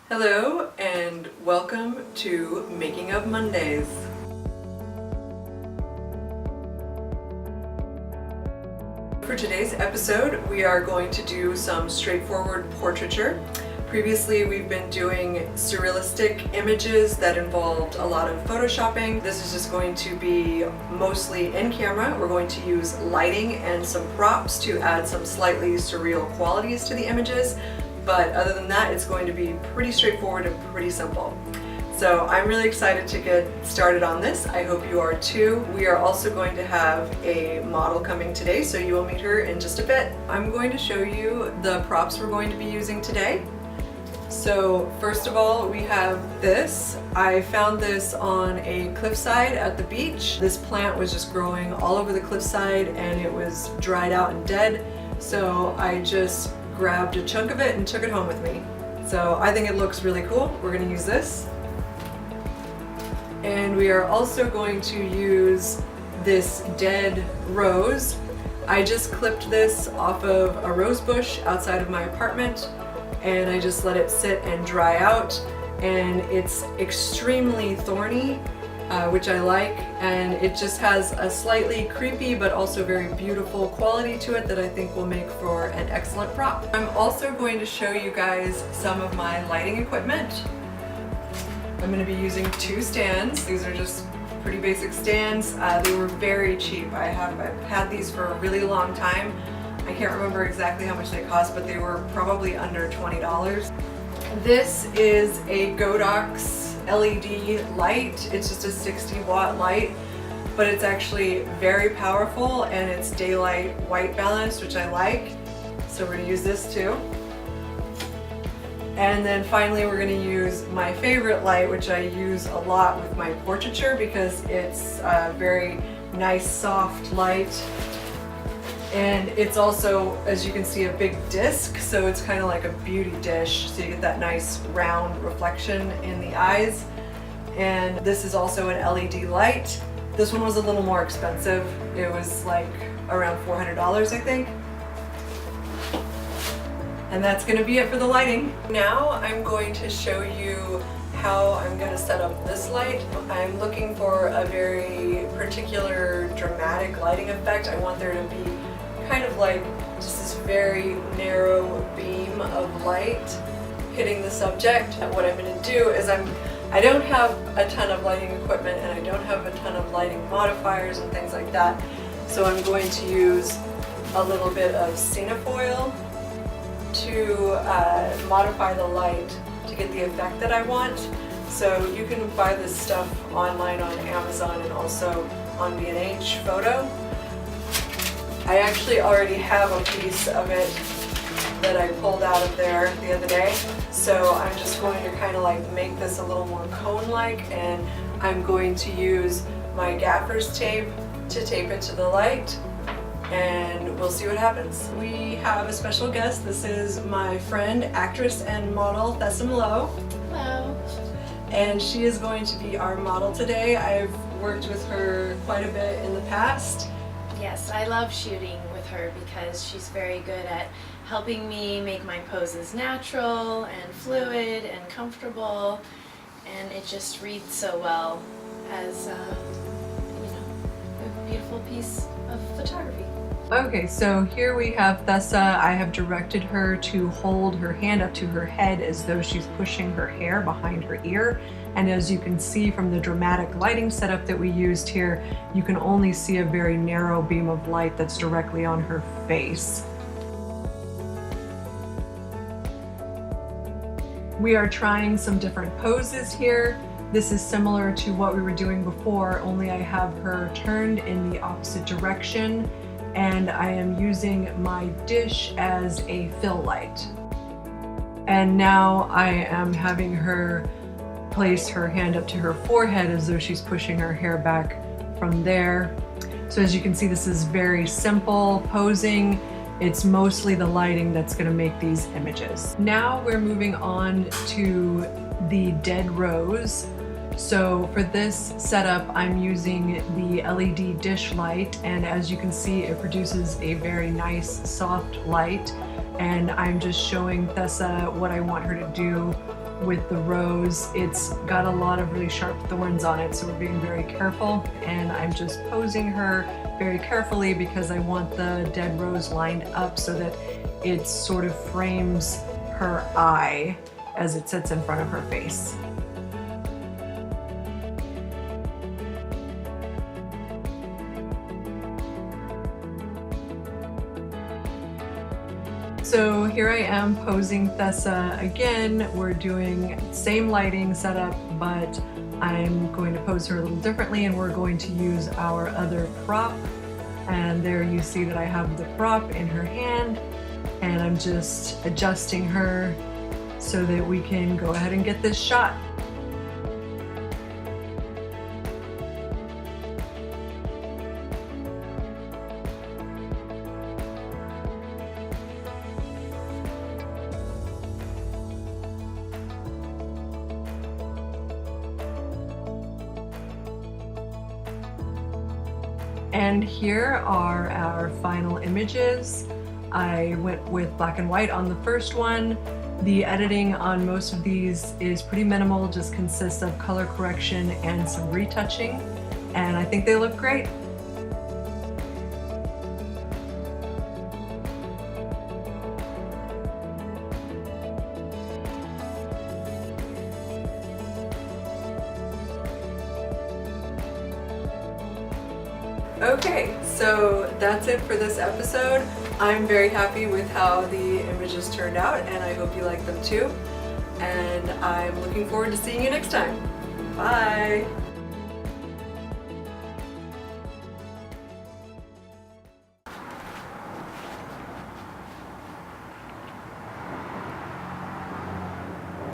Hello and welcome to Making Up Mondays. For today's episode, we are going to do some straightforward portraiture. Previously, we've been doing surrealistic images that involved a lot of photoshopping. This is just going to be mostly in camera. We're going to use lighting and some props to add some slightly surreal qualities to the images. But other than that, it's going to be pretty straightforward and pretty simple. So I'm really excited to get started on this. I hope you are too. We are also going to have a model coming today, so you will meet her in just a bit. I'm going to show you the props we're going to be using today. So first of all, we have this. I found this on a cliffside at the beach. This plant was just growing all over the cliffside and it was dried out and dead. So I just grabbed a chunk of it and took it home with me. So I think it looks really cool. We're going to use this. And we are also going to use this dead rose. I just clipped this off of a rose bush outside of my apartment and I just let it sit and dry out, and it's extremely thorny, which I like, and it just has a slightly creepy but also very beautiful quality to it that I think will make for an excellent prop. I'm also going to show you guys some of my lighting equipment. I'm going to be using two stands. These are just pretty basic stands. They were very cheap. I've had these for a really long time. I can't remember exactly how much they cost, but they were probably under $20. This is a Godox LED light. It's just a 60-watt light, but it's actually very powerful and it's daylight white balance, which I like. So we're going to use this too. And then finally we're going to use my favorite light, which I use a lot with my portraiture because it's a very nice soft light. And it's also, as you can see, a big disc, so it's kind of like a beauty dish, so you get that nice round reflection in the eyes. And this is also an LED light. This one was a little more expensive. It was like around $400, I think. And that's going to be it for the lighting. Now I'm going to show you how I'm going to set up this light. I'm looking for a very particular dramatic lighting effect. I want there to be kind of like just this very narrow beam of light hitting the subject. And what I'm going to do is I don't have a ton of lighting equipment and I don't have a ton of lighting modifiers and things like that. So I'm going to use a little bit of cinefoil to modify the light to get the effect that I want. So you can buy this stuff online on Amazon and also on B&H Photo. I actually already have a piece of it that I pulled out of there the other day. So I'm just going to kind of like make this a little more cone-like, and I'm going to use my gaffer's tape to tape it to the light, and we'll see what happens. We have a special guest. This is my friend, actress and model Thessa Malo. Hello. And she is going to be our model today. I've worked with her quite a bit in the past. Yes, I love shooting with her because she's very good at helping me make my poses natural and fluid and comfortable, and it just reads so well as a beautiful piece of photography. Okay, so here we have Thessa. I have directed her to hold her hand up to her head as though she's pushing her hair behind her ear. And as you can see from the dramatic lighting setup that we used here, you can only see a very narrow beam of light that's directly on her face. We are trying some different poses here. This is similar to what we were doing before, only I have her turned in the opposite direction, and I am using my dish as a fill light. And now I am having her place her hand up to her forehead as though she's pushing her hair back from there. So as you can see, this is very simple posing. It's mostly the lighting that's going to make these images. Now we're moving on to the dead rose. So for this setup, I'm using the LED dish light, and as you can see, it produces a very nice soft light. And I'm just showing Thessa what I want her to do with the rose. It's got a lot of really sharp thorns on it, so we're being very careful, and I'm just posing her very carefully because I want the dead rose lined up so that it sort of frames her eye as it sits in front of her face. So here I am posing Thessa again. We're doing same lighting setup, but I'm going to pose her a little differently, and we're going to use our other prop. And there you see that I have the prop in her hand, and I'm just adjusting her so that we can go ahead and get this shot. And here are our final images. I went with black and white on the first one. The editing on most of these is pretty minimal, just consists of color correction and some retouching, and I think they look great. Okay, so that's it for this episode. I'm very happy with how the images turned out, and I hope you like them too. And I'm looking forward to seeing you next time. Bye!